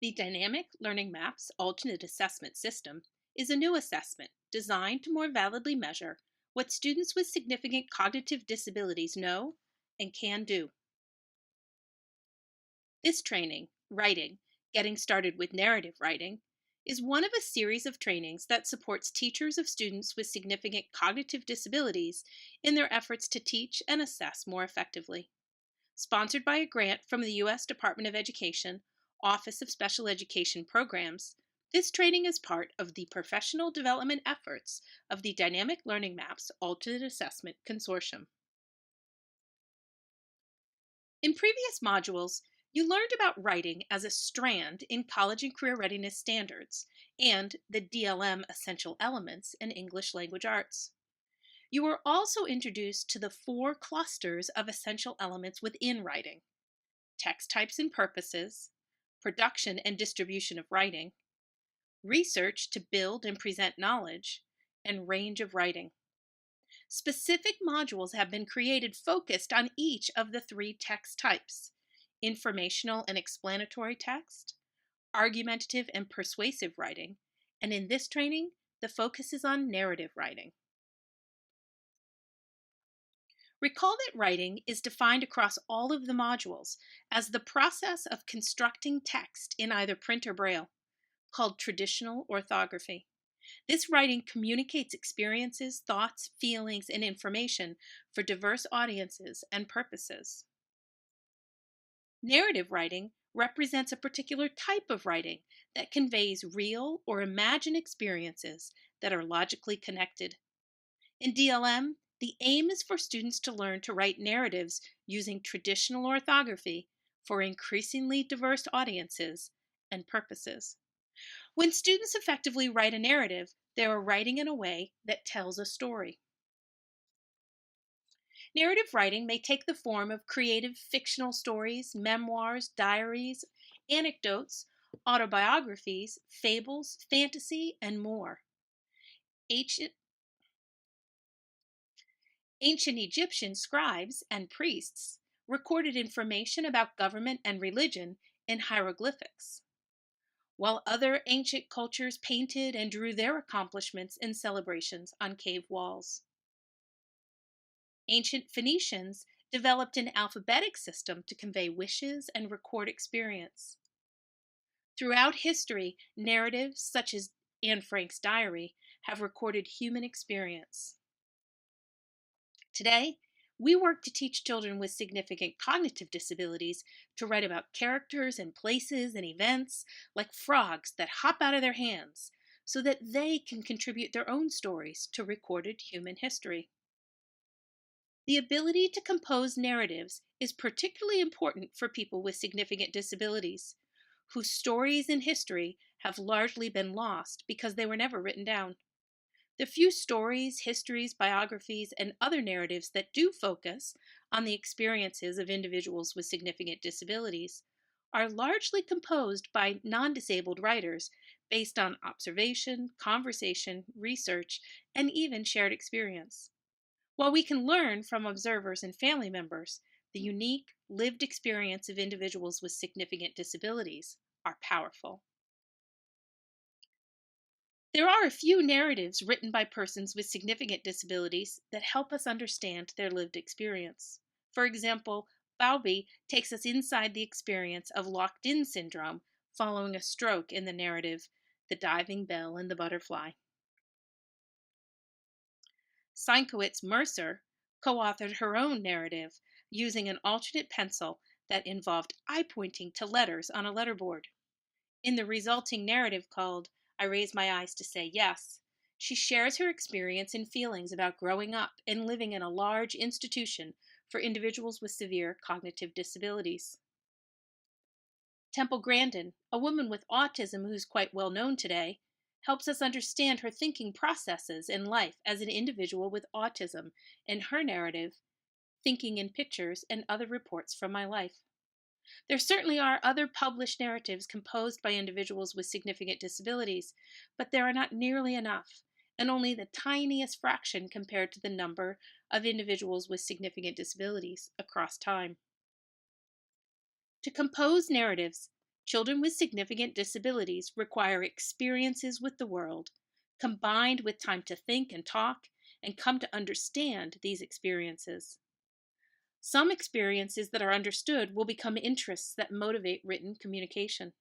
The Dynamic Learning Maps Alternate Assessment System is a new assessment designed to more validly measure what students with significant cognitive disabilities know and can do. This training, Writing, Getting Started with Narrative Writing, is one of a series of trainings that supports teachers of students with significant cognitive disabilities in their efforts to teach and assess more effectively. Sponsored by a grant from the U.S. Department of Education, Office of Special Education Programs, this training is part of the professional development efforts of the Dynamic Learning Maps Alternate Assessment Consortium. In previous modules, you learned about writing as a strand in college and career readiness standards and the DLM essential elements in English language arts. You were also introduced to the four clusters of essential elements within writing: text types and purposes, production and distribution of writing, research to build and present knowledge, and range of writing. Specific modules have been created focused on each of the three text types: informational and explanatory text, argumentative and persuasive writing, and in this training, the focus is on narrative writing. Recall that writing is defined across all of the modules as the process of constructing text in either print or braille, called traditional orthography. This writing communicates experiences, thoughts, feelings, and information for diverse audiences and purposes. Narrative writing represents a particular type of writing that conveys real or imagined experiences that are logically connected. In DLM, the aim is for students to learn to write narratives using traditional orthography for increasingly diverse audiences and purposes. When students effectively write a narrative, they are writing in a way that tells a story. Narrative writing may take the form of creative fictional stories, memoirs, diaries, anecdotes, autobiographies, fables, fantasy, and more. Ancient, ancient Egyptian scribes and priests recorded information about government and religion in hieroglyphics, while other ancient cultures painted and drew their accomplishments and celebrations on cave walls. Ancient Phoenicians developed an alphabetic system to convey wishes and record experience. Throughout history, narratives such as Anne Frank's diary have recorded human experience. Today, we work to teach children with significant cognitive disabilities to write about characters and places and events like frogs that hop out of their hands so that they can contribute their own stories to recorded human history. The ability to compose narratives is particularly important for people with significant disabilities, whose stories in history have largely been lost because they were never written down. The few stories, histories, biographies, and other narratives that do focus on the experiences of individuals with significant disabilities are largely composed by non disabled writers based on observation, conversation, research, and even shared experience. While we can learn from observers and family members, the unique, lived experience of individuals with significant disabilities are powerful. There are a few narratives written by persons with significant disabilities that help us understand their lived experience. For example, Bowlby takes us inside the experience of locked in syndrome following a stroke in the narrative The Diving Bell and the Butterfly. Sienkowitz Mercer co authored her own narrative using an alternate pencil that involved eye pointing to letters on a letterboard. In the resulting narrative called I Raise My Eyes to Say Yes, she shares her experience and feelings about growing up and living in a large institution for individuals with severe cognitive disabilities. Temple Grandin, a woman with autism who's quite well known today, helps us understand her thinking processes in life as an individual with autism in her narrative, Thinking in Pictures and Other Reports from My Life. There certainly are other published narratives composed by individuals with significant disabilities, but there are not nearly enough, and only the tiniest fraction compared to the number of individuals with significant disabilities across time. To compose narratives, Children with significant disabilities require experiences with the world, combined with time to think and talk, and come to understand these experiences. Some experiences that are understood will become interests that motivate written communication.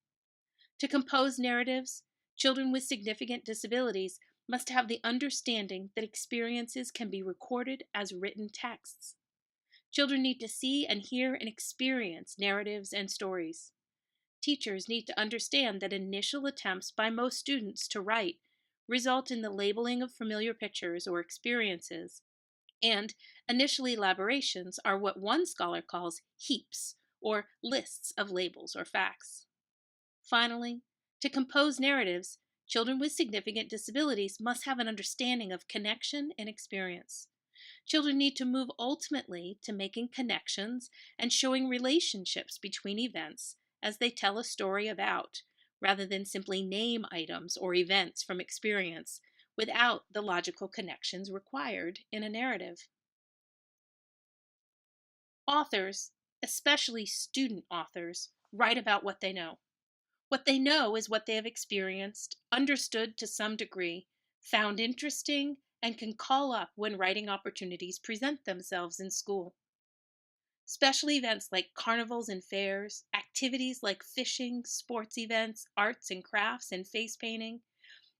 To compose narratives, children with significant disabilities must have the understanding that experiences can be recorded as written texts. Children need to see and hear and experience narratives and stories. Teachers need to understand that initial attempts by most students to write result in the labeling of familiar pictures or experiences, and initial elaborations are what one scholar calls heaps, or lists of labels or facts. Finally, to compose narratives, children with significant disabilities must have an understanding of connection and experience. Children need to move ultimately to making connections and showing relationships between events as they tell a story about, rather than simply name items or events from experience without the logical connections required in a narrative. Authors, especially student authors, write about what they know. What they know is what they have experienced, understood to some degree, found interesting, and can call up when writing opportunities present themselves in school. Special events like carnivals and fairs, activities like fishing, sports events, arts and crafts, and face painting,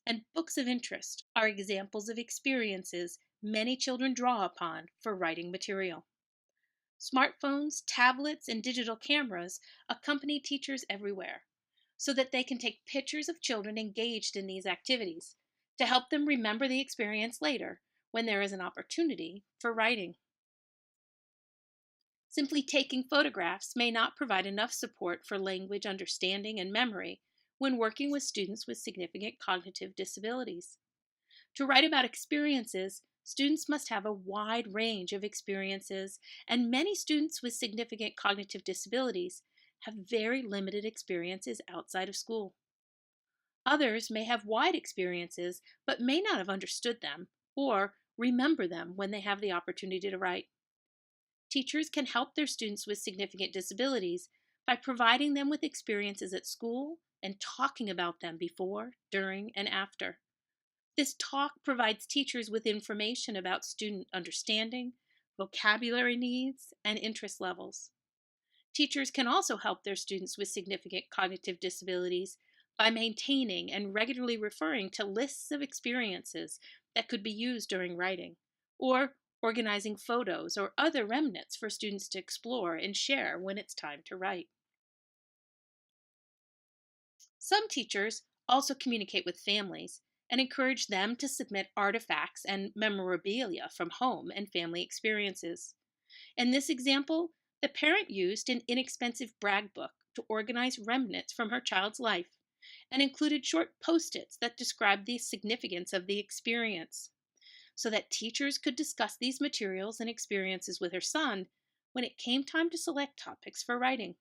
and books of interest are examples of experiences many children draw upon for writing material. Smartphones, tablets, and digital cameras accompany teachers everywhere so that they can take pictures of children engaged in these activities to help them remember the experience later when there is an opportunity for writing. Simply taking photographs may not provide enough support for language understanding and memory when working with students with significant cognitive disabilities. To write about experiences, students must have a wide range of experiences, and many students with significant cognitive disabilities have very limited experiences outside of school. Others may have wide experiences but may not have understood them or remember them when they have the opportunity to write. Teachers can help their students with significant disabilities by providing them with experiences at school and talking about them before, during, and after. This talk provides teachers with information about student understanding, vocabulary needs, and interest levels. Teachers can also help their students with significant cognitive disabilities by maintaining and regularly referring to lists of experiences that could be used during writing, or organizing photos or other remnants for students to explore and share when it's time to write. Some teachers also communicate with families and encourage them to submit artifacts and memorabilia from home and family experiences. In this example, the parent used an inexpensive brag book to organize remnants from her child's life and included short post its that described the significance of the experience so that teachers could discuss these materials and experiences with her son when it came time to select topics for writing.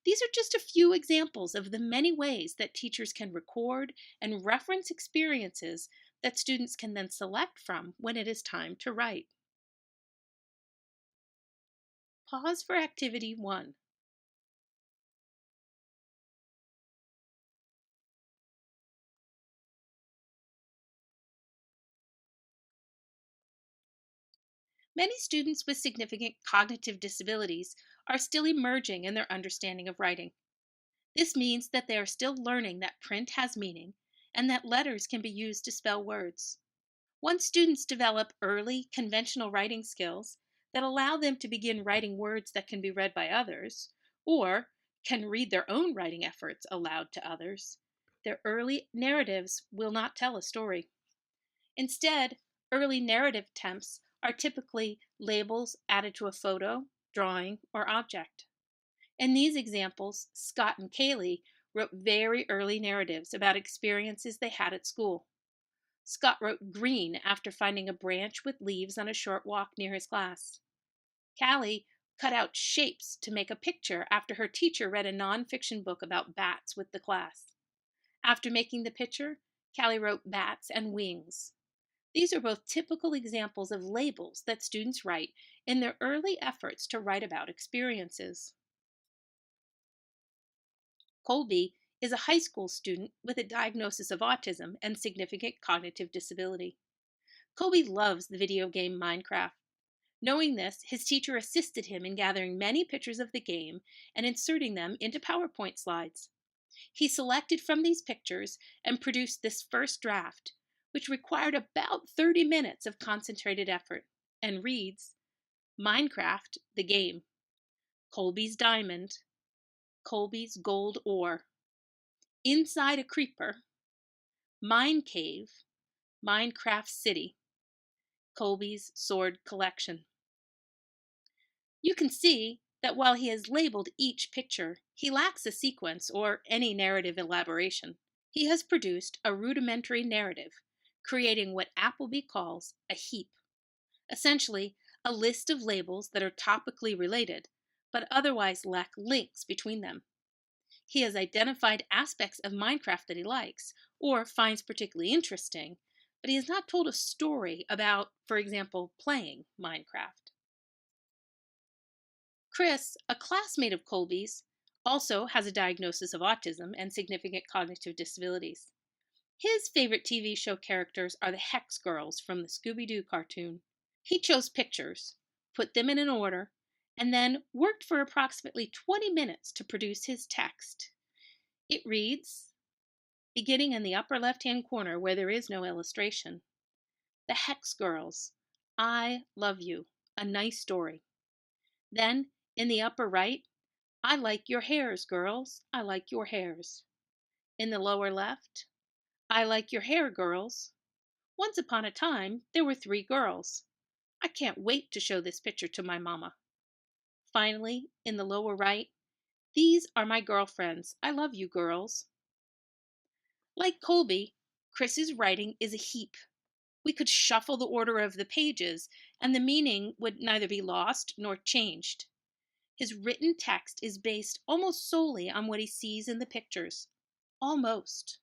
These are just a few examples of the many ways that teachers can record and reference experiences that students can then select from when it is time to write. Pause for activity 1. Many students with significant cognitive disabilities are still emerging in their understanding of writing. This means that they are still learning that print has meaning and that letters can be used to spell words. Once students develop early, conventional writing skills that allow them to begin writing words that can be read by others, or can read their own writing efforts aloud to others, their early narratives will not tell a story. Instead, early narrative attempts are typically labels added to a photo, drawing, or object. In these examples, Scott and Kaylee wrote very early narratives about experiences they had at school. Scott wrote green after finding a branch with leaves on a short walk near his class. Callie cut out shapes to make a picture after her teacher read a nonfiction book about bats with the class. After making the picture, Callie wrote bats and wings. These are both typical examples of labels that students write in their early efforts to write about experiences. Colby is a high school student with a diagnosis of autism and significant cognitive disability. Colby loves the video game Minecraft. Knowing this, his teacher assisted him in gathering many pictures of the game and inserting them into PowerPoint slides. He selected from these pictures and produced this first draft, which required about 30 minutes of concentrated effort, and reads: Minecraft, the game. Colby's diamond. Colby's gold ore. Inside a creeper. Mine cave. Minecraft city. Colby's sword collection. You can see that while he has labeled each picture, he lacks a sequence or any narrative elaboration. He has produced a rudimentary narrative, creating what Appleby calls a heap, essentially a list of labels that are topically related, but otherwise lack links between them. He has identified aspects of Minecraft that he likes or finds particularly interesting, but he has not told a story about, for example, playing Minecraft. Chris, a classmate of Colby's, also has a diagnosis of autism and significant cognitive disabilities. His favorite TV show characters are the Hex Girls from the Scooby-Doo cartoon. He chose pictures, put them in an order, and then worked for approximately 20 minutes to produce his text. It reads, beginning in the upper left-hand corner where there is no illustration, The Hex Girls, I Love You, a nice story. Then, in the upper right, I like your hairs, girls, I like your hairs. In the lower left, I like your hair, girls. Once upon a time, there were 3 girls. I can't wait to show this picture to my mama. Finally, in the lower right, these are my girlfriends. I love you, girls. Like Colby, Chris's writing is a heap. We could shuffle the order of the pages, and the meaning would neither be lost nor changed. His written text is based almost solely on what he sees in the pictures. Almost.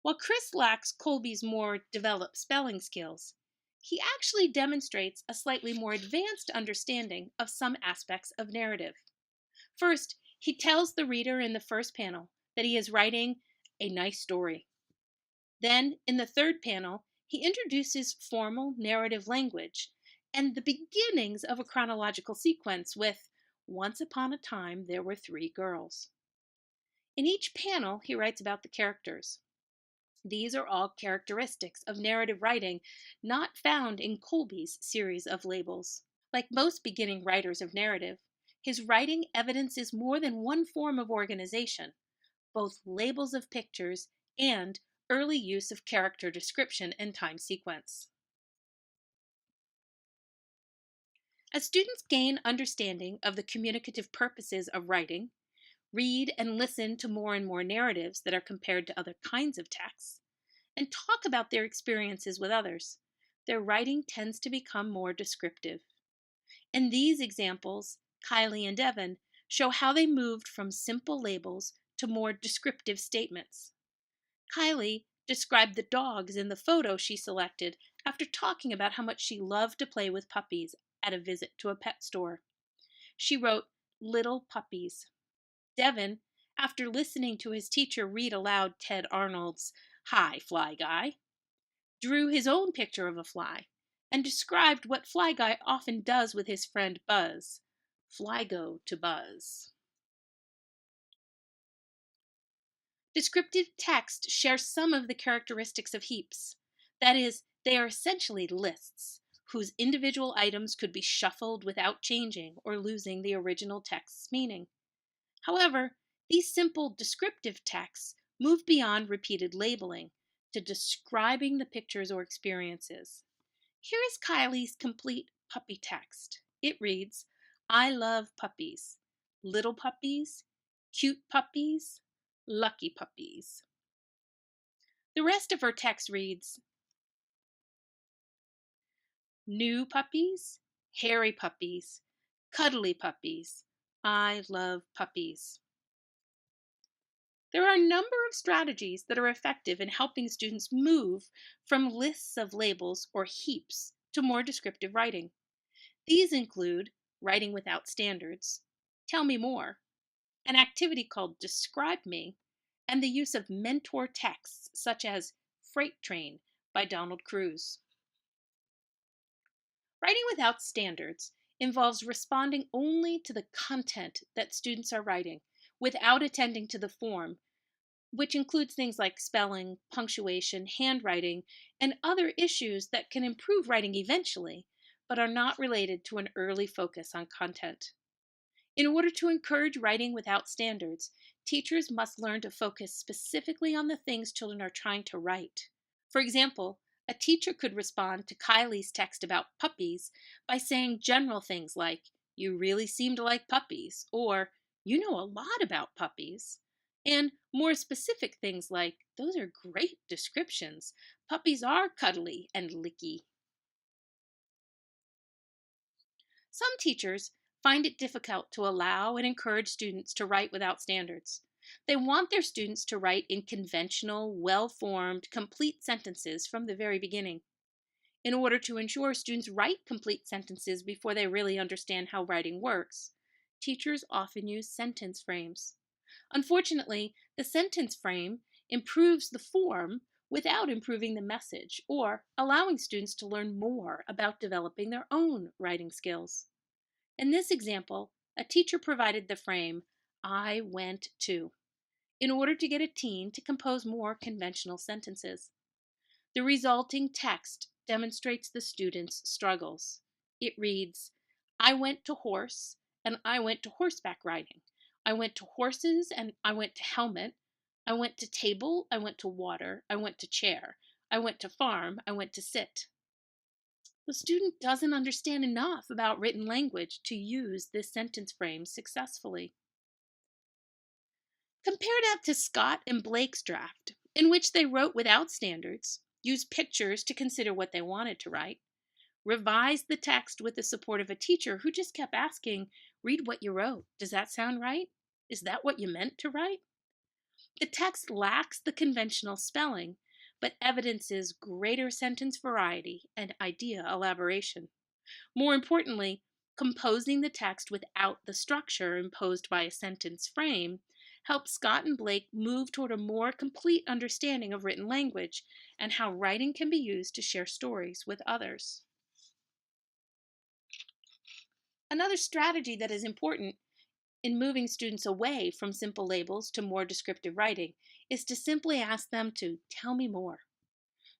While Chris lacks Colby's more developed spelling skills, he actually demonstrates a slightly more advanced understanding of some aspects of narrative. First, he tells the reader in the first panel that he is writing a nice story. Then, in the third panel, he introduces formal narrative language and the beginnings of a chronological sequence with Once upon a time there were 3 girls. In each panel, he writes about the characters. These are all characteristics of narrative writing not found in Colby's series of labels. Like most beginning writers of narrative, his writing evidences more than one form of organization, both labels of pictures and early use of character description and time sequence. As students gain understanding of the communicative purposes of writing, read and listen to more and more narratives that are compared to other kinds of texts, and talk about their experiences with others, their writing tends to become more descriptive. In these examples, Kylie and Devin show how they moved from simple labels to more descriptive statements. Kylie described the dogs in the photo she selected after talking about how much she loved to play with puppies at a visit to a pet store. She wrote, "Little puppies." Devin, after listening to his teacher read aloud Ted Arnold's "Hi, Fly Guy," drew his own picture of a fly and described what Fly Guy often does with his friend Buzz. Fly go to Buzz. Descriptive text shares some of the characteristics of heaps. That is, they are essentially lists, whose individual items could be shuffled without changing or losing the original text's meaning. However, these simple descriptive texts move beyond repeated labeling to describing the pictures or experiences. Here is Kylie's complete puppy text. It reads, I love puppies. Little puppies, cute puppies, lucky puppies. The rest of her text reads, new puppies, hairy puppies, cuddly puppies. I love puppies. There are a number of strategies that are effective in helping students move from lists of labels or heaps to more descriptive writing. These include writing without standards, tell me more, an activity called Describe Me, and the use of mentor texts such as Freight Train by Donald Cruz. Writing without standards involves responding only to the content that students are writing without attending to the form, which includes things like spelling, punctuation, handwriting, and other issues that can improve writing eventually, but are not related to an early focus on content. In order to encourage writing without standards, teachers must learn to focus specifically on the things children are trying to write. For example, a teacher could respond to Kylie's text about puppies by saying general things like, "You really seem to like puppies," or "You know a lot about puppies." And more specific things like, "Those are great descriptions. Puppies are cuddly and licky." Some teachers find it difficult to allow and encourage students to write without standards. They want their students to write in conventional, well formed, complete sentences from the very beginning. In order to ensure students write complete sentences before they really understand how writing works, teachers often use sentence frames. Unfortunately, the sentence frame improves the form without improving the message or allowing students to learn more about developing their own writing skills. In this example, a teacher provided the frame, "I went to," in order to get a teen to compose more conventional sentences. The resulting text demonstrates the student's struggles. It reads, "I went to horse and I went to horseback riding. I went to horses and I went to helmet. I went to table, I went to water, I went to chair. I went to farm, I went to sit." The student doesn't understand enough about written language to use this sentence frame successfully. Compare that to Scott and Blake's draft, in which they wrote without standards, used pictures to consider what they wanted to write, revised the text with the support of a teacher who just kept asking, "Read what you wrote. Does that sound right? Is that what you meant to write?" The text lacks the conventional spelling, but evidences greater sentence variety and idea elaboration. More importantly, composing the text without the structure imposed by a sentence frame helps Scott and Blake move toward a more complete understanding of written language and how writing can be used to share stories with others. Another strategy that is important in moving students away from simple labels to more descriptive writing is to simply ask them to tell me more.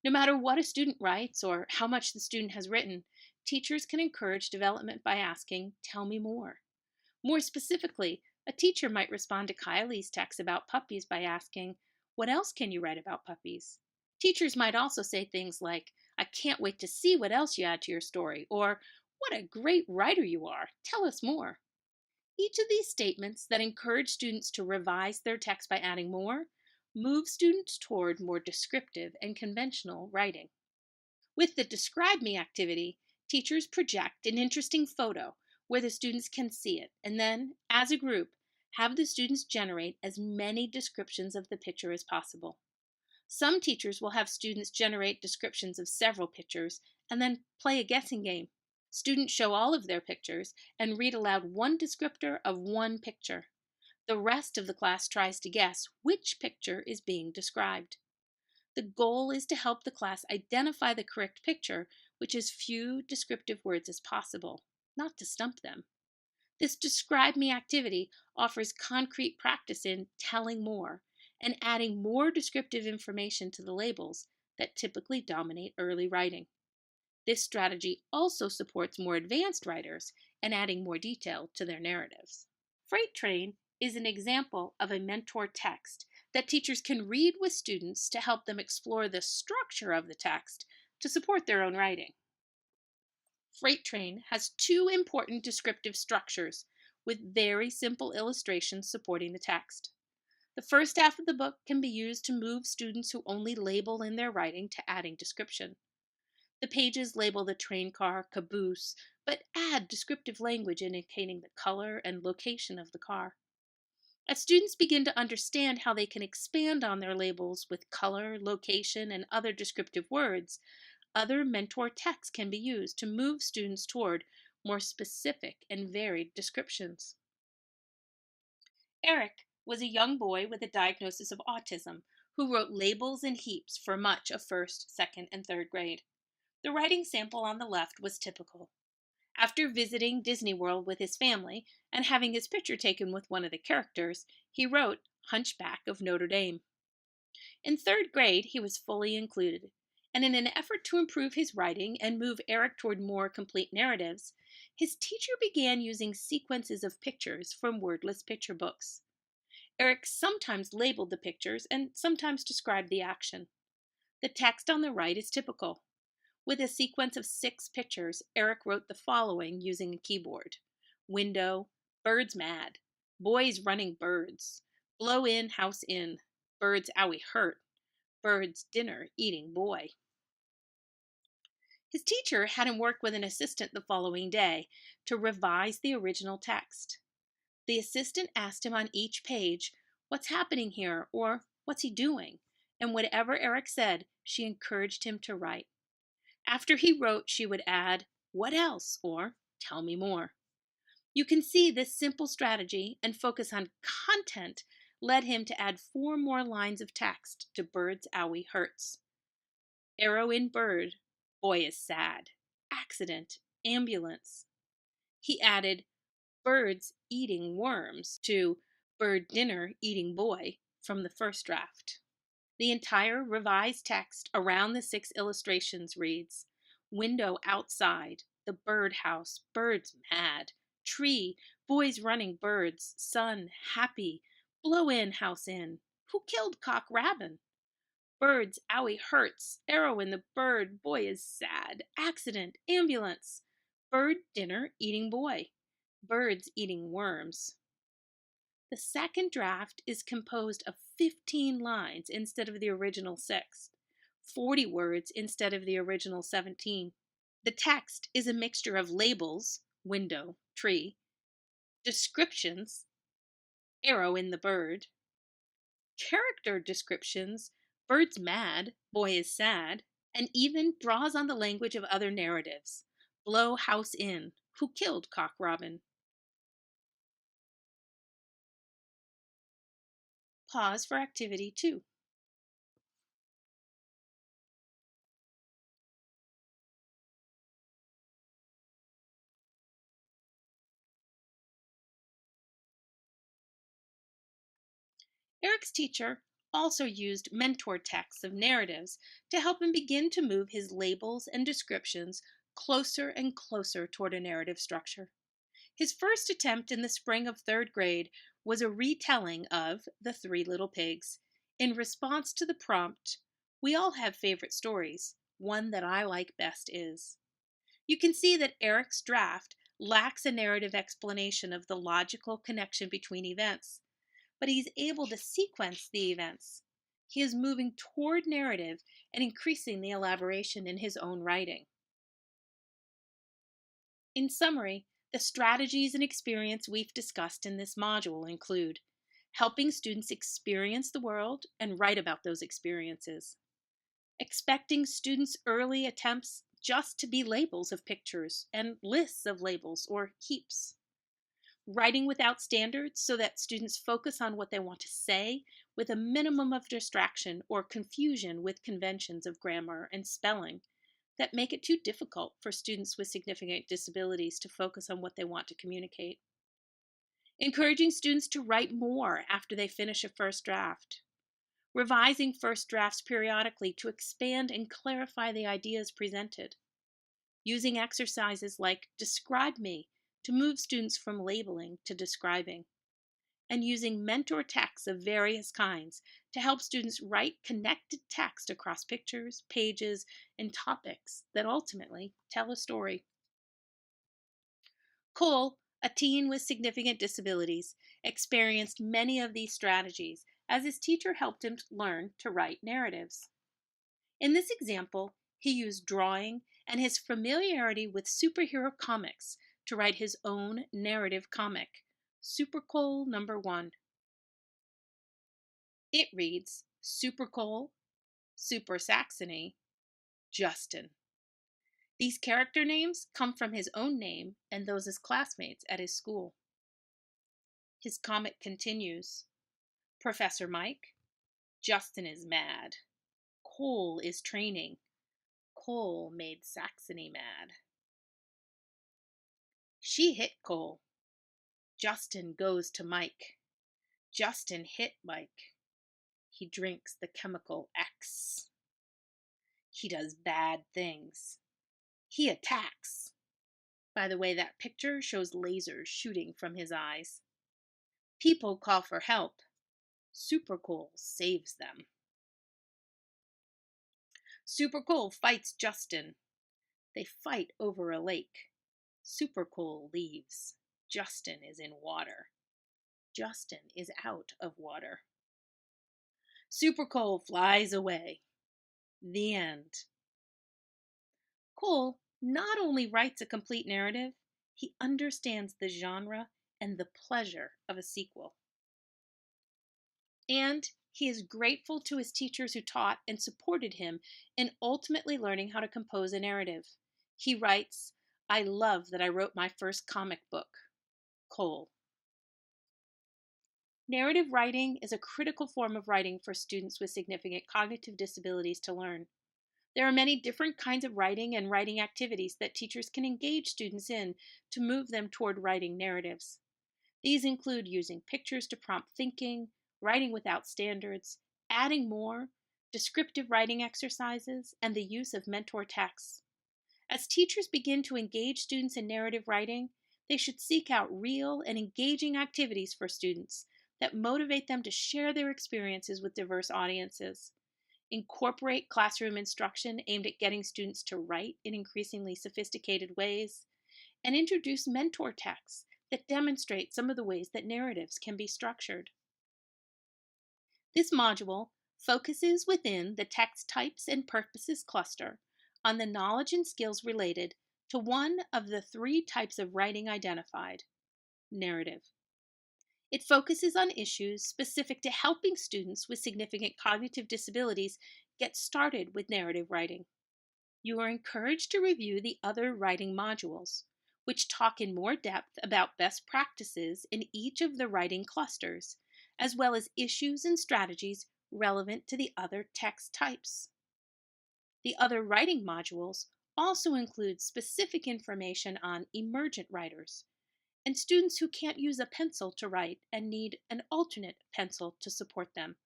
No matter what a student writes or how much the student has written, teachers can encourage development by asking, "Tell me more." More specifically, a teacher might respond to Kylie's text about puppies by asking, "What else can you write about puppies?" Teachers might also say things like, "I can't wait to see what else you add to your story," or "What a great writer you are. Tell us more." Each of these statements that encourage students to revise their text by adding more move students toward more descriptive and conventional writing. With the Describe Me activity, teachers project an interesting photo where the students can see it, and then, as a group, have the students generate as many descriptions of the picture as possible. Some teachers will have students generate descriptions of several pictures and then play a guessing game. Students show all of their pictures and read aloud one descriptor of one picture. The rest of the class tries to guess which picture is being described. The goal is to help the class identify the correct picture, which is few descriptive words as possible, not to stump them. This Describe Me activity offers concrete practice in telling more and adding more descriptive information to the labels that typically dominate early writing. This strategy also supports more advanced writers and adding more detail to their narratives. Freight Train is an example of a mentor text that teachers can read with students to help them explore the structure of the text to support their own writing. Freight Train has two important descriptive structures with very simple illustrations supporting the text. The first half of the book can be used to move students who only label in their writing to adding description. The pages label the train car, caboose, but add descriptive language indicating the color and location of the car. As students begin to understand how they can expand on their labels with color, location, and other descriptive words, other mentor texts can be used to move students toward more specific and varied descriptions. Eric was a young boy with a diagnosis of autism who wrote labels in heaps for much of first, second, and third grade. The writing sample on the left was typical. After visiting Disney World with his family and having his picture taken with one of the characters, he wrote Hunchback of Notre Dame. In third grade, he was fully included, and in an effort to improve his writing and move Eric toward more complete narratives, his teacher began using sequences of pictures from wordless picture books. Eric sometimes labeled the pictures and sometimes described the action. The text on the right is typical. With a sequence of 6 pictures, Eric wrote the following using a keyboard: window, birds mad, boys running birds, blow in, house in, birds owie hurt, birds dinner eating boy. His teacher had him work with an assistant the following day to revise the original text. The assistant asked him on each page, "What's happening here?" or "What's he doing?" And whatever Eric said, she encouraged him to write. After he wrote, she would add, "What else?" or "Tell me more." You can see this simple strategy and focus on content led him to add 4 more lines of text to Bird's Owie Hurts. Arrow in bird, boy is sad, accident, ambulance. He added birds eating worms to bird dinner eating boy from the first draft. The entire revised text around the 6 illustrations reads: window outside, the birdhouse, birds mad, tree, boys running birds, sun happy, blow in, house in, who killed Cock Rabin? Birds owie hurts, arrow in the bird, boy is sad, accident, ambulance, bird dinner eating boy, birds eating worms. The second draft is composed of 15 lines instead of the original 6, 40 words instead of the original 17. The text is a mixture of labels, window, tree, descriptions, arrow in the bird, character descriptions, bird's mad, boy is sad, and even draws on the language of other narratives. Blow house in, who killed Cock Robin? Pause for activity 2. Eric's teacher also used mentor texts of narratives to help him begin to move his labels and descriptions closer and closer toward a narrative structure. His first attempt in the spring of third grade was a retelling of The Three Little Pigs in response to the prompt, "We all have favorite stories. One that I like best is." You can see that Eric's draft lacks a narrative explanation of the logical connection between events, but he's able to sequence the events. He is moving toward narrative and increasing the elaboration in his own writing. In summary, the strategies and experience we've discussed in this module include helping students experience the world and write about those experiences, expecting students' early attempts just to be labels of pictures and lists of labels or heaps, writing without standards so that students focus on what they want to say with a minimum of distraction or confusion with conventions of grammar and spelling that make it too difficult for students with significant disabilities to focus on what they want to communicate. Encouraging students to write more after they finish a first draft. Revising first drafts periodically to expand and clarify the ideas presented. Using exercises like Describe Me to move students from labeling to describing. And using mentor texts of various kinds to help students write connected text across pictures, pages, and topics that ultimately tell a story. Cole, a teen with significant disabilities, experienced many of these strategies as his teacher helped him learn to write narratives. In this example, he used drawing and his familiarity with superhero comics to write his own narrative comic, Super Cole #1. It reads Super Cole, Super Saxony, Justin. These character names come from his own name and those as classmates at his school. His comic continues. Professor Mike, Justin is mad. Cole is training. Cole made Saxony mad. She hit Cole. Justin goes to Mike. Justin hit Mike. He drinks the chemical X. He does bad things. He attacks. By the way, that picture shows lasers shooting from his eyes. People call for help. Super Cole saves them. Super Cole fights Justin. They fight over a lake. Super Cole leaves. Justin is in water. Justin is out of water. Super Cole flies away. The end. Cole not only writes a complete narrative, he understands the genre and the pleasure of a sequel. And he is grateful to his teachers who taught and supported him in ultimately learning how to compose a narrative. He writes, "I love that I wrote my first comic book." Cole. Narrative writing is a critical form of writing for students with significant cognitive disabilities to learn. There are many different kinds of writing and writing activities that teachers can engage students in to move them toward writing narratives. These include using pictures to prompt thinking, writing without standards, adding more, descriptive writing exercises, and the use of mentor texts. As teachers begin to engage students in narrative writing, they should seek out real and engaging activities for students that motivate them to share their experiences with diverse audiences. Incorporate classroom instruction aimed at getting students to write in increasingly sophisticated ways, and introduce mentor texts that demonstrate some of the ways that narratives can be structured. This module focuses within the text types and purposes cluster on the knowledge and skills related to one of the 3 types of writing identified: narrative. It focuses on issues specific to helping students with significant cognitive disabilities get started with narrative writing. You are encouraged to review the other writing modules, which talk in more depth about best practices in each of the writing clusters, as well as issues and strategies relevant to the other text types. The other writing modules also include specific information on emergent writers and students who can't use a pencil to write and need an alternate pencil to support them.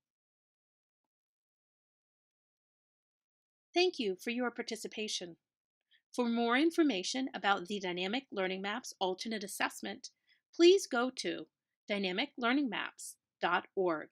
Thank you for your participation. For more information about the Dynamic Learning Maps Alternate Assessment, please go to dynamiclearningmaps.org.